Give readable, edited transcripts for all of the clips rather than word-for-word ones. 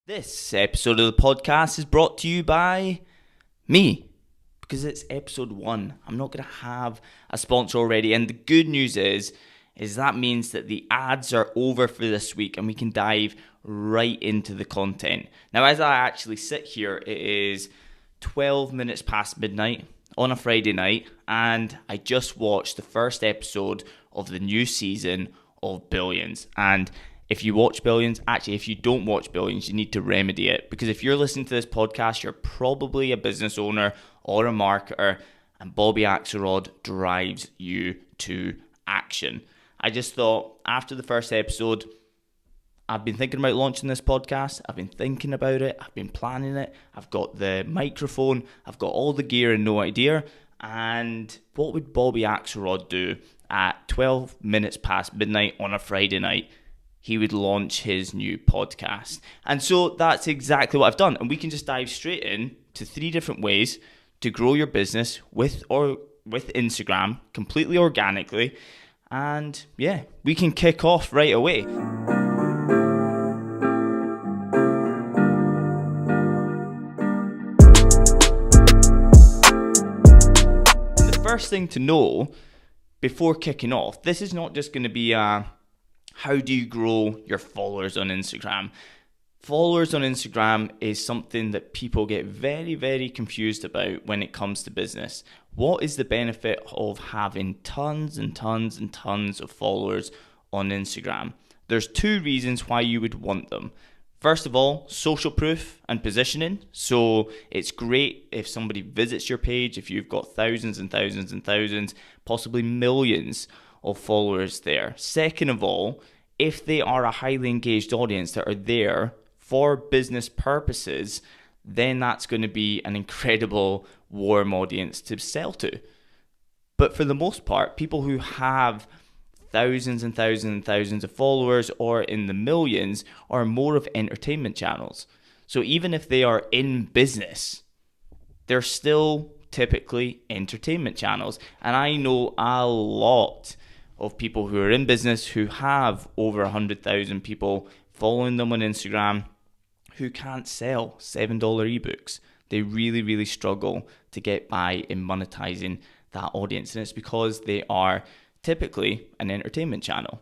This episode of the podcast is brought to you by me, because it's episode 1. I'm not going to have a sponsor already, and the good news is that means that the ads are over for this week and we can dive right into the content. Now, as I actually sit here, it is 12 minutes past midnight on a Friday night, and I just watched the first episode of the new season of Billions. And if you watch Billions, actually, if you don't watch Billions, you need to remedy it. Because if you're listening to this podcast, you're probably a business owner or a marketer, and Bobby Axelrod drives you to action. I just thought, after the first episode, I've been thinking about launching this podcast. I've been thinking about it. I've been planning it. I've got the microphone. I've got all the gear and no idea. And what would Bobby Axelrod do at 12 minutes past midnight on a Friday night? He would launch his new podcast. And so that's exactly what I've done. And we can just dive straight in to 3 different ways to grow your business with Instagram completely organically. And yeah, we can kick off right away. And the first thing to know before kicking off, this is not just going to be how do you grow your followers on Instagram? Followers on Instagram is something that people get very, very confused about when it comes to business. What is the benefit of having tons and tons and tons of followers on Instagram? There's 2 reasons why you would want them. First of all, social proof and positioning. So it's great if somebody visits your page, if you've got thousands and thousands and thousands, possibly millions of followers there. Second of all, if they are a highly engaged audience that are there for business purposes, then that's going to be an incredible warm audience to sell to. But for the most part, people who have thousands and thousands and thousands of followers or in the millions are more of entertainment channels. So even if they are in business, they're still typically entertainment channels. And I know a lot of people who are in business who have over 100,000 people following them on Instagram who can't sell $7 ebooks. They really, really struggle to get by in monetizing that audience. And it's because they are typically an entertainment channel.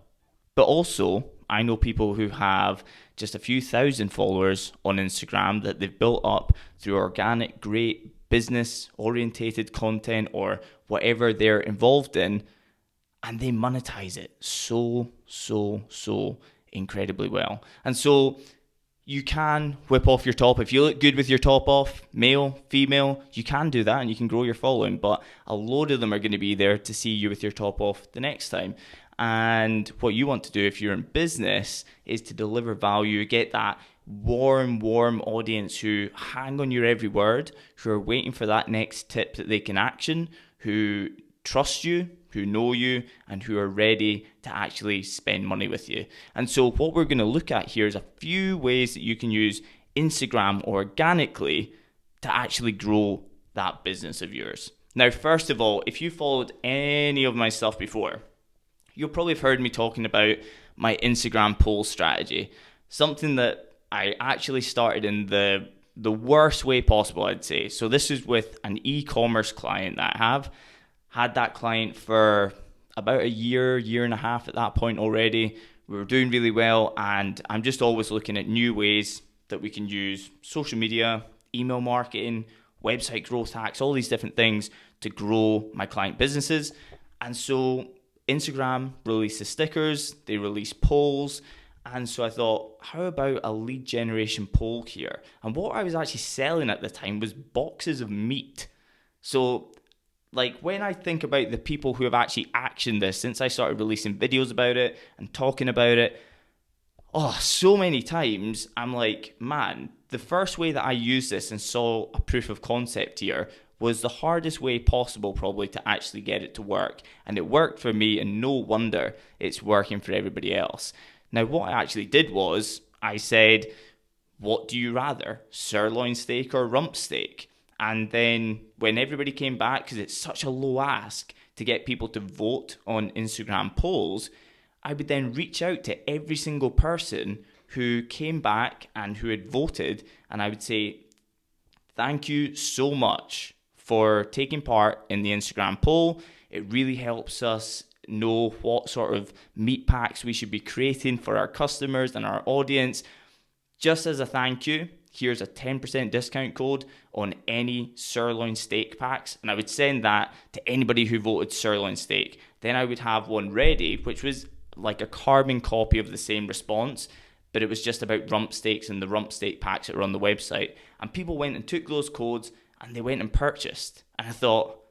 But also, I know people who have just a few thousand followers on Instagram that they've built up through organic, great business-orientated content or whatever they're involved in, and they monetize it so incredibly well. And so you can whip off your top. If you look good with your top off, male, female, you can do that and you can grow your following. But a load of them are going to be there to see you with your top off the next time. And what you want to do if you're in business is to deliver value, get that warm audience who hang on your every word, who are waiting for that next tip that they can action, who trust you, who know you, and who are ready to actually spend money with you. And so what we're going to look at here is a few ways that you can use Instagram organically to actually grow that business of yours. Now, first of all, if you followed any of my stuff before, you'll probably have heard me talking about my Instagram poll strategy, something that I actually started in the worst way possible, I'd say. So this is with an e-commerce client that I have. Had that client for about a year and a half at that point already. We were doing really well, and I'm just always looking at new ways that we can use social media, email marketing, website growth hacks, all these different things to grow my client businesses. And so Instagram releases stickers, they release polls, and so I thought, how about a lead generation poll here? And what I was actually selling at the time was boxes of meat. So like when I think about the people who have actually actioned this since I started releasing videos about it and talking about it, so many times I'm like, man, the first way that I used this and saw a proof of concept here was the hardest way possible probably to actually get it to work. And it worked for me, and no wonder it's working for everybody else. Now, what I actually did was I said, what do you rather, sirloin steak or rump steak? And then when everybody came back, because it's such a low ask to get people to vote on Instagram polls, I would then reach out to every single person who came back and who had voted, and I would say, thank you so much for taking part in the Instagram poll. It really helps us know what sort of meat packs we should be creating for our customers and our audience. Just as a thank you, here's a 10% discount code on any sirloin steak packs. And I would send that to anybody who voted sirloin steak. Then I would have one ready, which was like a carbon copy of the same response, but it was just about rump steaks and the rump steak packs that were on the website. And people went and took those codes and they went and purchased. And I thought,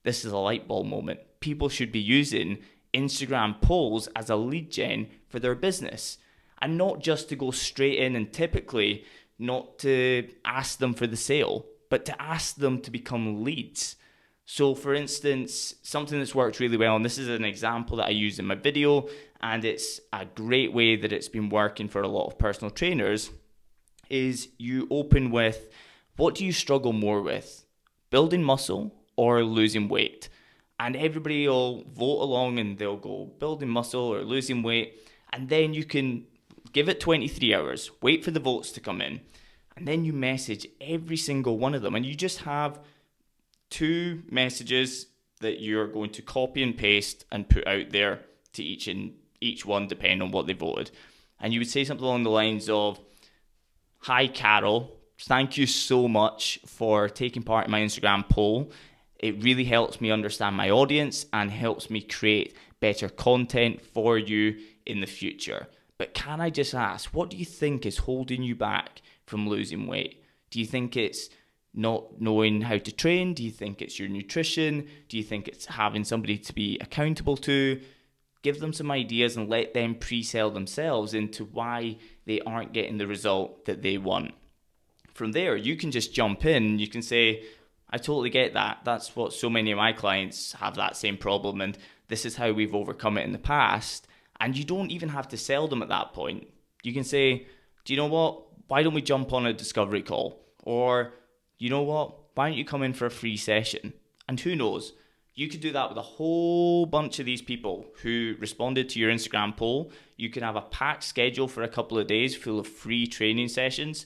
this is a light bulb moment. People should be using Instagram polls as a lead gen for their business, and not just to go straight in and typically not to ask them for the sale, but to ask them to become leads. So for instance, something that's worked really well, and this is an example that I use in my video, and it's a great way that it's been working for a lot of personal trainers, is you open with, what do you struggle more with? Building muscle or losing weight? And everybody will vote along and they'll go building muscle or losing weight. And then you can give it 23 hours, wait for the votes to come in. And then you message every single one of them. And you just have 2 messages that you're going to copy and paste and put out there to each one, depending on what they voted. And you would say something along the lines of, hi, Carol, thank you so much for taking part in my Instagram poll. It really helps me understand my audience and helps me create better content for you in the future. But can I just ask, what do you think is holding you back from losing weight? Do you think it's not knowing how to train? Do you think it's your nutrition? Do you think it's having somebody to be accountable to? Give them some ideas and let them pre-sell themselves into why they aren't getting the result that they want. From there, you can just jump in. You can say, I totally get that. That's what so many of my clients have, that same problem, and this is how we've overcome it in the past. And you don't even have to sell them at that point. You can say, do you know what? Why don't we jump on a discovery call? Or, you know what? Why don't you come in for a free session? And who knows? You could do that with a whole bunch of these people who responded to your Instagram poll. You can have a packed schedule for a couple of days full of free training sessions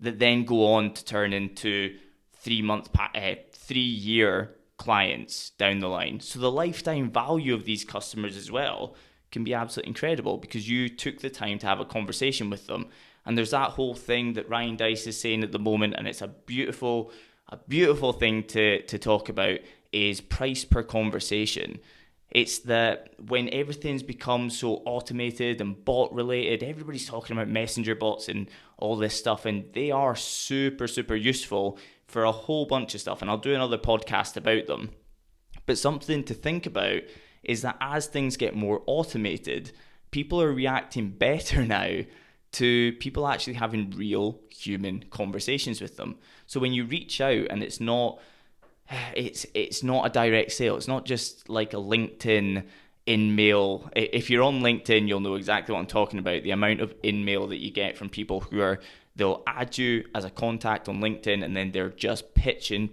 that then go on to turn into 3-year clients down the line. So the lifetime value of these customers as well can be absolutely incredible because you took the time to have a conversation with them. And there's that whole thing that Ryan Dice is saying at the moment, and it's a beautiful thing to talk about, is price per conversation. It's that when everything's become so automated and bot related, everybody's talking about messenger bots and all this stuff, and they are super, super useful for a whole bunch of stuff. And I'll do another podcast about them. But something to think about is that as things get more automated, people are reacting better now to people actually having real human conversations with them. So when you reach out and it's not a direct sale, it's not just like a LinkedIn in-mail. If you're on LinkedIn, you'll know exactly what I'm talking about. The amount of in-mail that you get from people they'll add you as a contact on LinkedIn and then they're just pitching.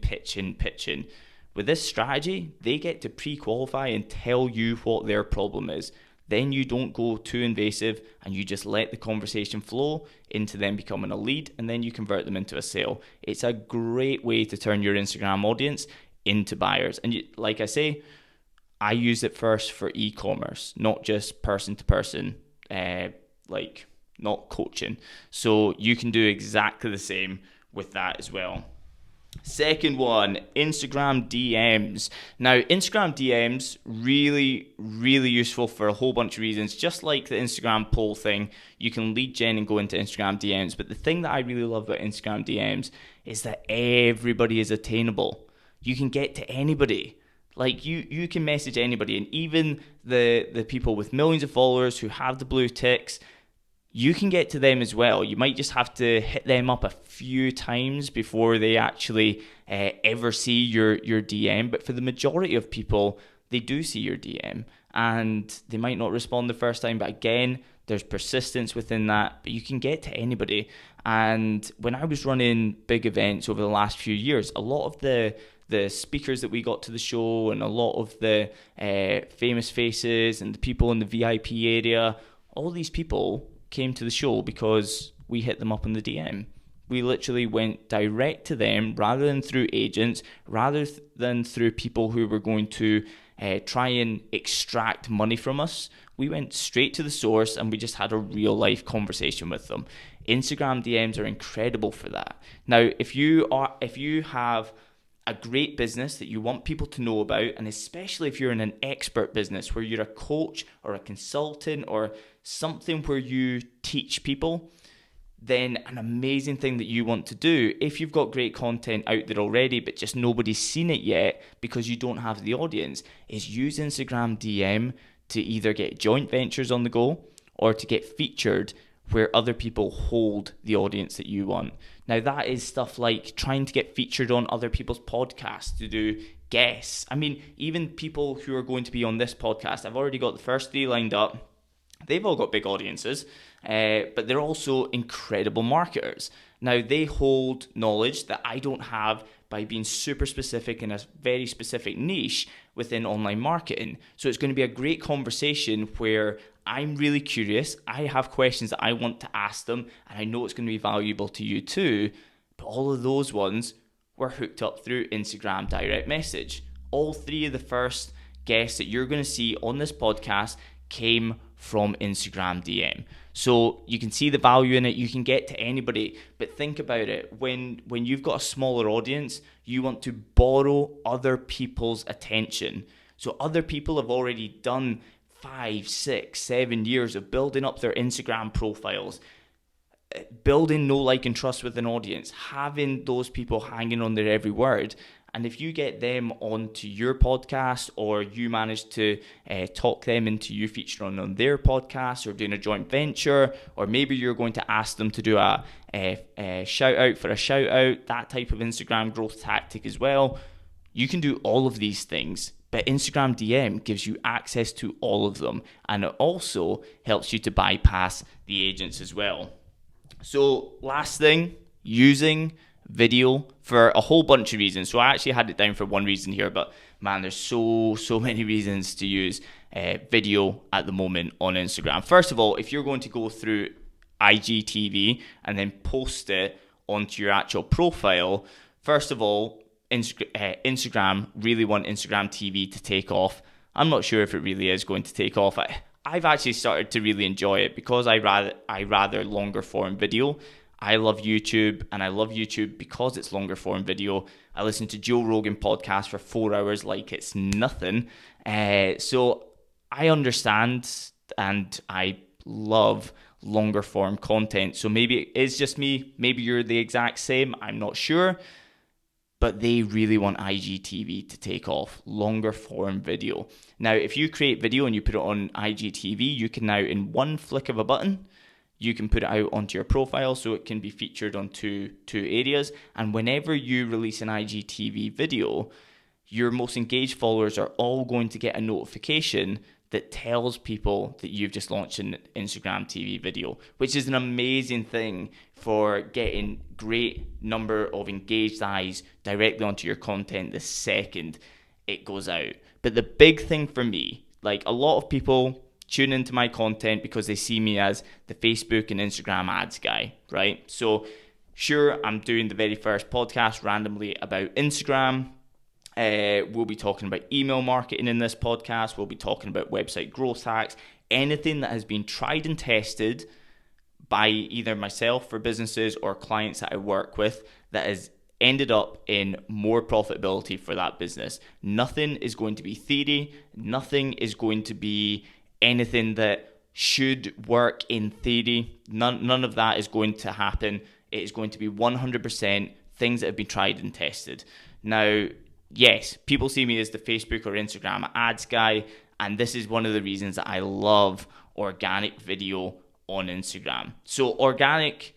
With this strategy, they get to pre-qualify and tell you what their problem is. Then you don't go too invasive and you just let the conversation flow into them becoming a lead, and then you convert them into a sale. It's a great way to turn your Instagram audience into buyers. And like I say, I use it first for e-commerce, not just person to person, not coaching. So you can do exactly the same with that as well. Second one, Instagram DMs. Now, Instagram DMs, really, really useful for a whole bunch of reasons. Just like the Instagram poll thing, you can lead gen and go into Instagram DMs. But the thing that I really love about Instagram DMs is that everybody is attainable. You can get to anybody. Like you can message anybody, and even the people with millions of followers who have the blue ticks, you can get to them as well. You might just have to hit them up a few times before they actually ever see your DM. But for the majority of people, they do see your DM and they might not respond the first time. But again, there's persistence within that. But you can get to anybody. And when I was running big events over the last few years, a lot of the speakers that we got to the show and a lot of the famous faces and the people in the VIP area, all these people came to the show because we hit them up in the DM. We literally went direct to them rather than through agents, rather than through people who were going to try and extract money from us. We went straight to the source and we just had a real life conversation with them. Instagram DMs are incredible for that. Now, if you have a great business that you want people to know about, and especially if you're in an expert business where you're a coach or a consultant or something where you teach people, then an amazing thing that you want to do, if you've got great content out there already but just nobody's seen it yet because you don't have the audience, is use Instagram DM to either get joint ventures on the go or to get featured where other people hold the audience that you want. Now that is stuff like trying to get featured on other people's podcasts, to do guests. I mean, even people who are going to be on this podcast, I've already got the first 3 lined up. They've all got big audiences, but they're also incredible marketers. Now, they hold knowledge that I don't have by being super specific in a very specific niche within online marketing. So it's going to be a great conversation where I'm really curious. I have questions that I want to ask them, and I know it's going to be valuable to you too. But all of those ones were hooked up through Instagram direct message. All 3 of the first guests that you're going to see on this podcast came from Instagram DM. So you can see the value in it. You can get to anybody, but think about it. When you've got a smaller audience, you want to borrow other people's attention. So other people have already done 5, 6, 7 years of building up their Instagram profiles, building know, like, and trust with an audience, having those people hanging on their every word. And if you get them onto your podcast, or you manage to talk them into you featuring on their podcast, or doing a joint venture, or maybe you're going to ask them to do a shout out for a shout out, that type of Instagram growth tactic as well, you can do all of these things. But Instagram DM gives you access to all of them, and it also helps you to bypass the agents as well. So last thing, using video for a whole bunch of reasons. So I actually had it down for one reason here, but man, there's so many reasons to use video at the moment on Instagram. First of all, if you're going to go through IGTV and then post it onto your actual profile, first of all, Instagram really want Instagram TV to take off. I'm not sure if it really is going to take off. I've actually started to really enjoy it because I rather longer form video. I love YouTube, and I love YouTube because it's longer form video. I listen to Joe Rogan podcast for 4 hours like it's nothing. So I understand and I love longer form content. So maybe it is just me. Maybe you're the exact same. I'm not sure. But they really want IGTV to take off, longer form video. Now, if you create video and you put it on IGTV, you can now, in one flick of a button, you can put it out onto your profile so it can be featured on two areas. And whenever you release an IGTV video, your most engaged followers are all going to get a notification that tells people that you've just launched an Instagram TV video, which is an amazing thing for getting great number of engaged eyes directly onto your content the second it goes out. But the big thing for me, like, a lot of people tune into my content because they see me as the Facebook and Instagram ads guy, right? So sure, I'm doing the very first podcast randomly about Instagram. We'll be talking about email marketing in this podcast. We'll be talking about website growth hacks, anything that has been tried and tested by either myself for businesses or clients that I work with that has ended up in more profitability for that business. Nothing is going to be theory. Nothing is going to be anything that should work in theory. None of that is going to happen. It is going to be 100% things that have been tried and tested. Now, yes, people see me as the Facebook or Instagram ads guy, and this is one of the reasons that I love organic video on Instagram. So organic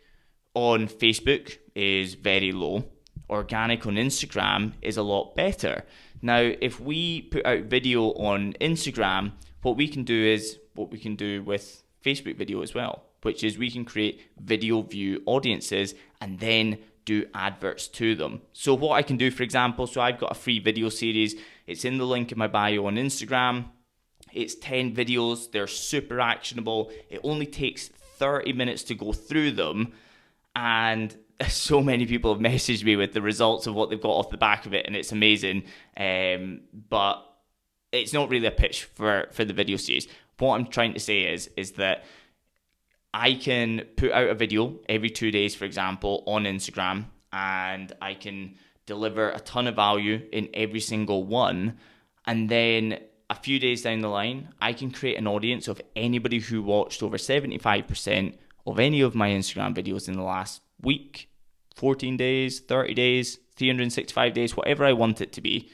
on Facebook is very low. Organic on Instagram is a lot better. Now, if we put out video on Instagram, what we can do is what we can do with Facebook video as well, which is we can create video view audiences and then do adverts to them. So what I can do, for example, so I've got a free video series. It's in the link in my bio on Instagram. It's 10 videos. They're super actionable. It only takes 30 minutes to go through them, and so many people have messaged me with the results of what they've got off the back of it, and it's amazing. But it's not really a pitch for the video series. What I'm trying to say is that I can put out a video every 2 days, for example, on Instagram, and I can deliver a ton of value in every single one. And then a few days down the line, I can create an audience of anybody who watched over 75% of any of my Instagram videos in the last week, 14 days, 30 days, 365 days, whatever I want it to be.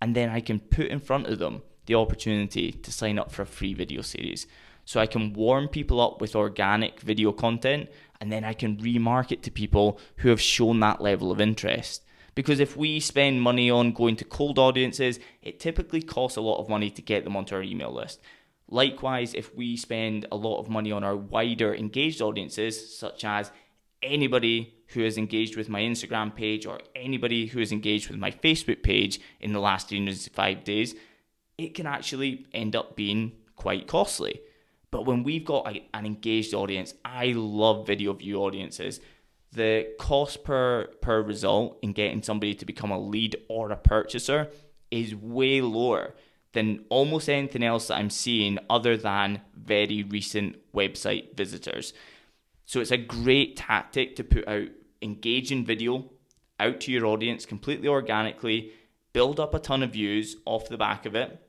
And then I can put in front of them the opportunity to sign up for a free video series. So I can warm people up with organic video content, and then I can remarket to people who have shown that level of interest. Because if we spend money on going to cold audiences, it typically costs a lot of money to get them onto our email list. Likewise, if we spend a lot of money on our wider engaged audiences, such as anybody who has engaged with my Instagram page or anybody who has engaged with my Facebook page in the last 365 days, it can actually end up being quite costly. But when we've got an engaged audience, I love video view audiences. The cost per result in getting somebody to become a lead or a purchaser is way lower than almost anything else that I'm seeing other than very recent website visitors. So it's a great tactic to put out engaging video out to your audience completely organically, build up a ton of views off the back of it,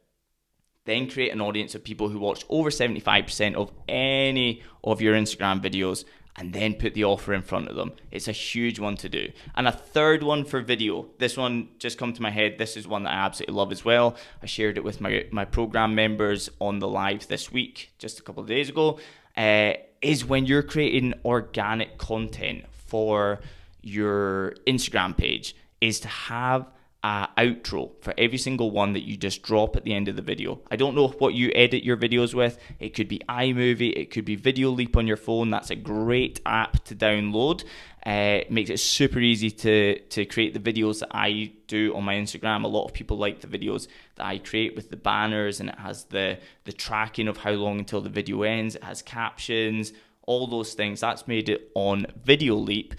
then create an audience of people who watch over 75% of any of your Instagram videos, and then put the offer in front of them. It's a huge one to do. And a third one for video. This one just come to my head. This is one that I absolutely love as well. I shared it with my program members on the live this week, just a couple of days ago, is when you're creating organic content for your Instagram page, is to have an outro for every single one that you just drop at the end of the video. I don't know what you edit your videos with. It could be iMovie, it could be Video Leap on your phone. That's a great app to download. It makes it super easy to create the videos that I do on my Instagram. A lot of people like the videos that I create with the banners, and it has the tracking of how long until the video ends. It has captions, all those things. That's made it on Video Leap.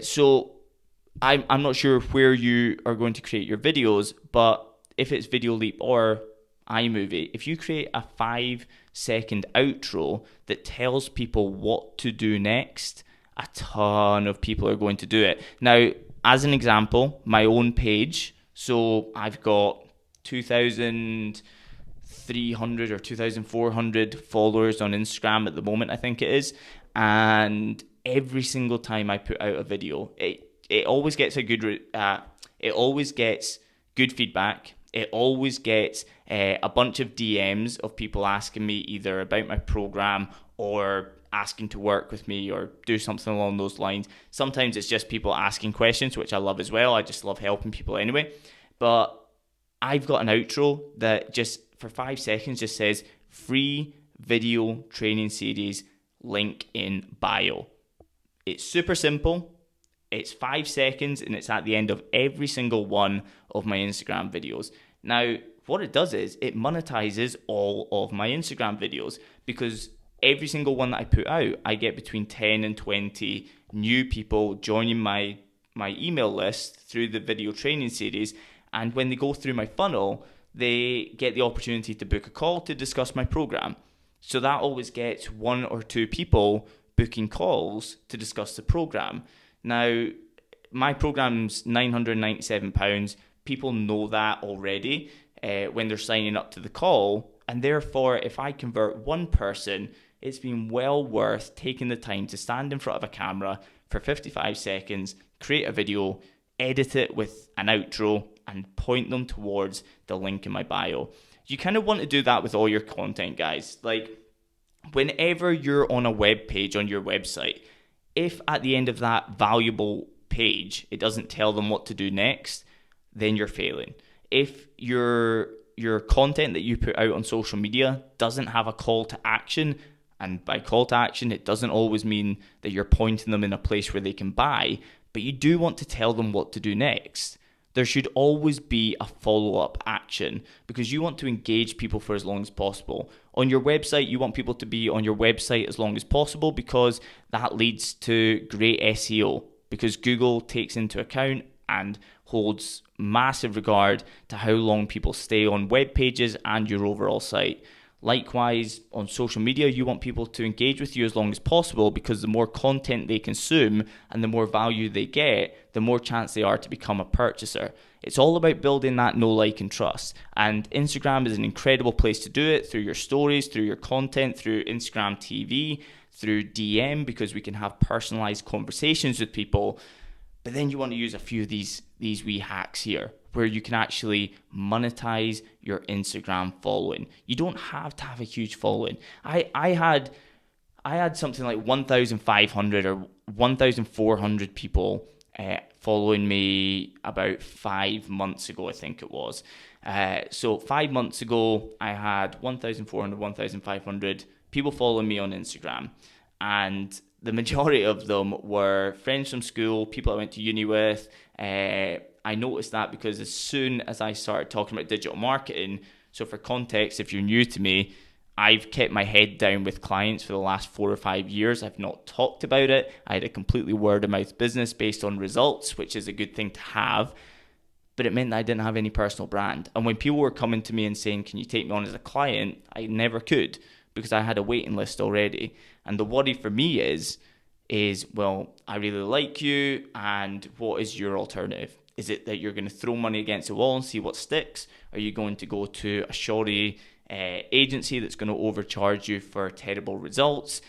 So I'm not sure where you are going to create your videos, but if it's Video Leap or iMovie, if you create a 5-second outro that tells people what to do next, a ton of people are going to do it. Now, as an example, my own page, so I've got 2,300 or 2,400 followers on Instagram at the moment, I think it is, and every single time I put out a video, it always gets it always gets good feedback. It always gets a bunch of DMs of people asking me either about my program or asking to work with me or do something along those lines. Sometimes it's just people asking questions, which I love as well. I just love helping people anyway. But I've got an outro that just for 5 seconds just says free video training series, link in bio. It's super simple. It's 5 seconds, and it's at the end of every single one of my Instagram videos. Now, what it does is it monetizes all of my Instagram videos, because every single one that I put out, I get between 10 and 20 new people joining my email list through the video training series. And when they go through my funnel, they get the opportunity to book a call to discuss my program. So that always gets 1 or 2 people booking calls to discuss the program. Now, my program's £997. People know that already when they're signing up to the call. And therefore, if I convert one person, it's been well worth taking the time to stand in front of a camera for 55 seconds, create a video, edit it with an outro, and point them towards the link in my bio. You kind of want to do that with all your content, guys. Like, whenever you're on a web page on your website, if at the end of that valuable page, it doesn't tell them what to do next, then you're failing. If your content that you put out on social media doesn't have a call to action, and by call to action, it doesn't always mean that you're pointing them in a place where they can buy, but you do want to tell them what to do next. there should always be a follow-up action because you want to engage people for as long as possible. On your website, you want people to be on your website as long as possible because that leads to great SEO, because Google takes into account and holds massive regard to how long people stay on web pages and your overall site. Likewise, on social media, you want people to engage with you as long as possible because the more content they consume and the more value they get, the more chance they are to become a purchaser. It's all about building that know, like, and trust. And Instagram is an incredible place to do it through your stories, through your content, through Instagram TV, through DM, because we can have personalized conversations with people. But then you want to use a few of these wee hacks here where you can actually monetize your Instagram following. You don't have to have a huge following. I had something like 1,500 or 1,400 people following me about 5 months ago, I think it was. So 5 months ago, I had 1,400, 1,500 people following me on Instagram. And the majority of them were friends from school, people I went to uni with. I noticed that because as soon as I started talking about digital marketing, so for context, if you're new to me, I've kept my head down with clients for the last 4 or 5 years. I've not talked about it. I had a completely word of mouth business based on results, which is a good thing to have. But it meant that I didn't have any personal brand. And when people were coming to me and saying, can you take me on as a client? I never could because I had a waiting list already. And the worry for me is, well, I really like you, and what is your alternative? Is it that you're going to throw money against the wall and see what sticks? Are you going to go to a shoddy agency that's going to overcharge you for terrible results?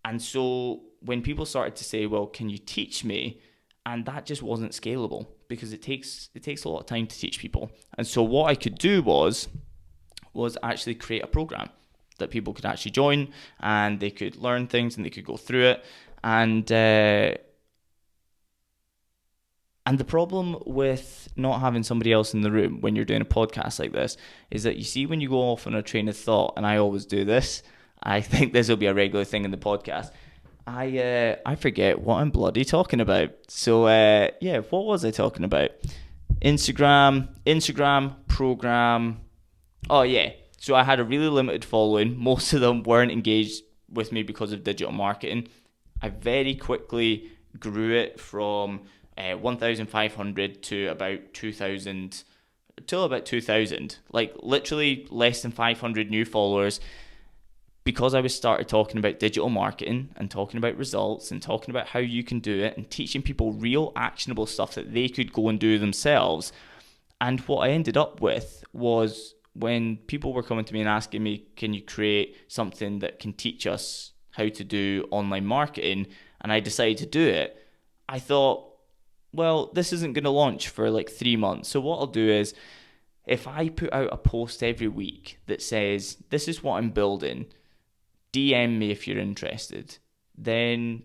And so when people started to say, well, can you teach me? And that just wasn't scalable because it takes a lot of time to teach people. And so what I could do was actually create a program that people could actually join, and they could learn things and they could go through it. And the problem with not having somebody else in the room when you're doing a podcast like this is that you see when you go off on a train of thought, and I always do this, I think this will be a regular thing in the podcast, I forget what I'm bloody talking about. So what was I talking about? Instagram, program. Oh yeah. So I had a really limited following. Most of them weren't engaged with me because of digital marketing. I very quickly grew it from 1,500 to about 2,000, like literally less than 500 new followers, because I was started talking about digital marketing and talking about results and talking about how you can do it and teaching people real actionable stuff that they could go and do themselves. And what I ended up with was, when people were coming to me and asking me, can you create something that can teach us how to do online marketing? And I decided to do it. I thought, well, this isn't going to launch for like 3 months. So what I'll do is, if I put out a post every week that says, this is what I'm building, DM me if you're interested, then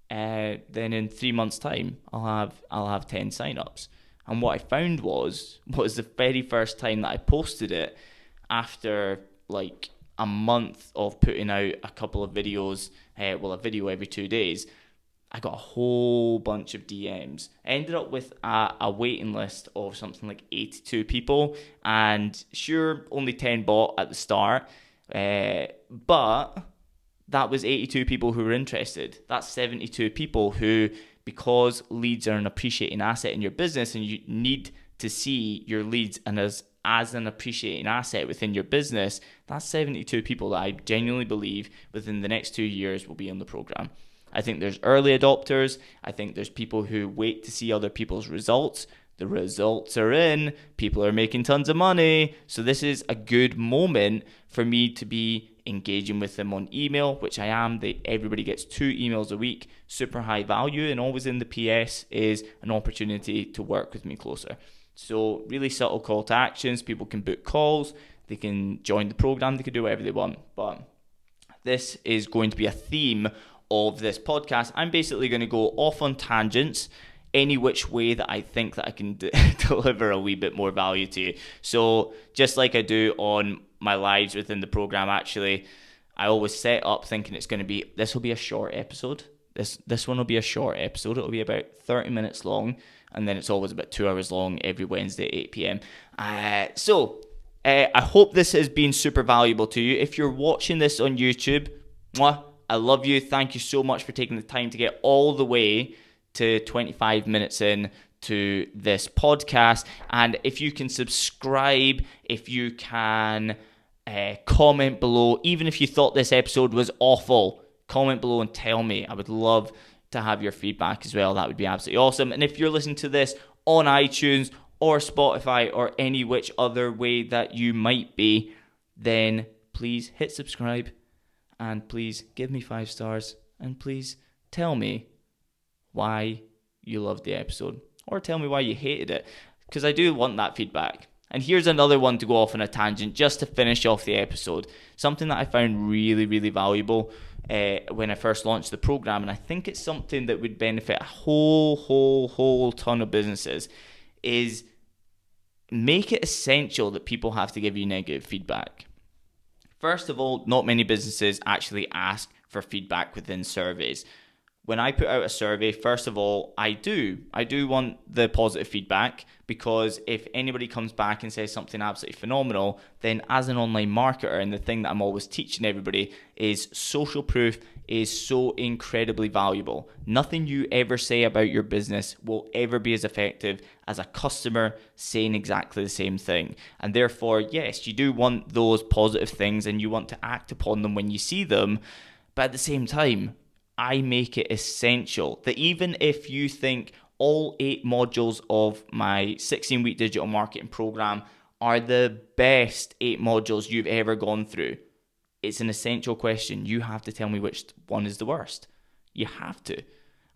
in 3 months' time, I'll have 10 signups. And what I found was the very first time that I posted it, after like a month of putting out a couple of videos, a video every 2 days, I got a whole bunch of DMs. I ended up with a waiting list of something like 82 people, and sure, only 10 bought at the start, but that was 82 people who were interested. That's 72 people who, because leads are an appreciating asset in your business and you need to see your leads and as an appreciating asset within your business, that's 72 people that I genuinely believe within the next 2 years will be in the program. I think there's early adopters. I think there's people who wait to see other people's results. The results are in. People are making tons of money. So this is a good moment for me to be engaging with them on email, which I am. Everybody gets 2 emails a week, super high value, and always in the PS is an opportunity to work with me closer. So really subtle call to actions. People can book calls, they can join the program, they can do whatever they want. But this is going to be a theme of this podcast. I'm basically going to go off on tangents any which way that I think that I can deliver a wee bit more value to you. So just like I do on my lives within the program, actually, I always set up thinking this will be a short episode. This one will be a short episode. It'll be about 30 minutes long, and then it's always about 2 hours long every Wednesday at 8 p.m. I hope this has been super valuable to you. If you're watching this on YouTube, I love you. Thank you so much for taking the time to get all the way to 25 minutes in to this podcast. And if you can subscribe, if you can comment below, even if you thought this episode was awful, comment below and tell me. I would love to have your feedback as well. That would be absolutely awesome. And if you're listening to this on iTunes or Spotify or any which other way that you might be, then please hit subscribe and please give me 5 stars and please tell me why you loved the episode. Or tell me why you hated it, because I do want that feedback. And here's another one to go off on a tangent just to finish off the episode. Something that I found really, really valuable when I first launched the program, and I think it's something that would benefit a whole ton of businesses, is make it essential that people have to give you negative feedback. First of all, not many businesses actually ask for feedback within surveys. When I put out a survey, first of all, I do want the positive feedback, because if anybody comes back and says something absolutely phenomenal, then as an online marketer, and the thing that I'm always teaching everybody is social proof is so incredibly valuable. Nothing you ever say about your business will ever be as effective as a customer saying exactly the same thing. And therefore, yes, you do want those positive things and you want to act upon them when you see them, but at the same time, I make it essential that even if you think all 8 modules of my 16-week digital marketing program are the best 8 modules you've ever gone through, it's an essential question. You have to tell me which one is the worst. You have to.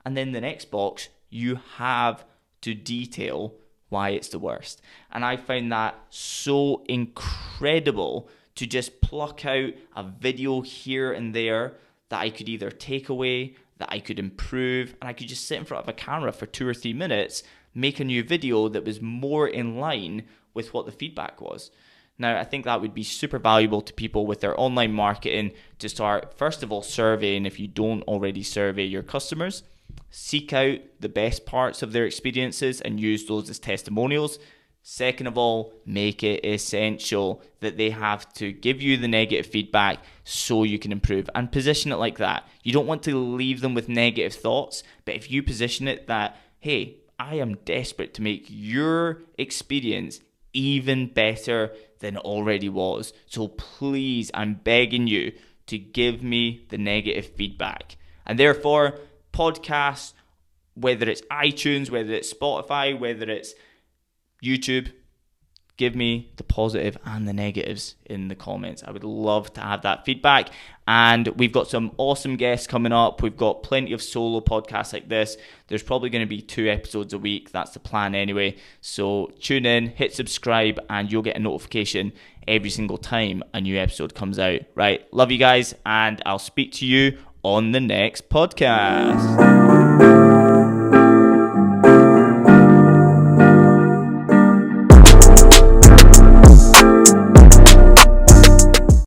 And then the next box, you have to detail why it's the worst. And I find that so incredible to just pluck out a video here and there that I could either take away, that I could improve, and I could just sit in front of a camera for 2 or 3 minutes, make a new video that was more in line with what the feedback was. Now, I think that would be super valuable to people with their online marketing to start, first of all, surveying if you don't already survey your customers. Seek out the best parts of their experiences and use those as testimonials. Second of all, make it essential that they have to give you the negative feedback so you can improve, and position it like that. You don't want to leave them with negative thoughts, but if you position it that, hey, I am desperate to make your experience even better than it already was. So please, I'm begging you to give me the negative feedback. And therefore, podcasts, whether it's iTunes, whether it's Spotify, whether it's YouTube, give me the positive and the negatives in the comments. I would love to have that feedback. And we've got some awesome guests coming up. We've got plenty of solo podcasts like this. There's probably going to be 2 episodes a week. That's the plan anyway. So tune in, hit subscribe, and you'll get a notification every single time a new episode comes out. Right. Love you guys, and I'll speak to you on the next podcast.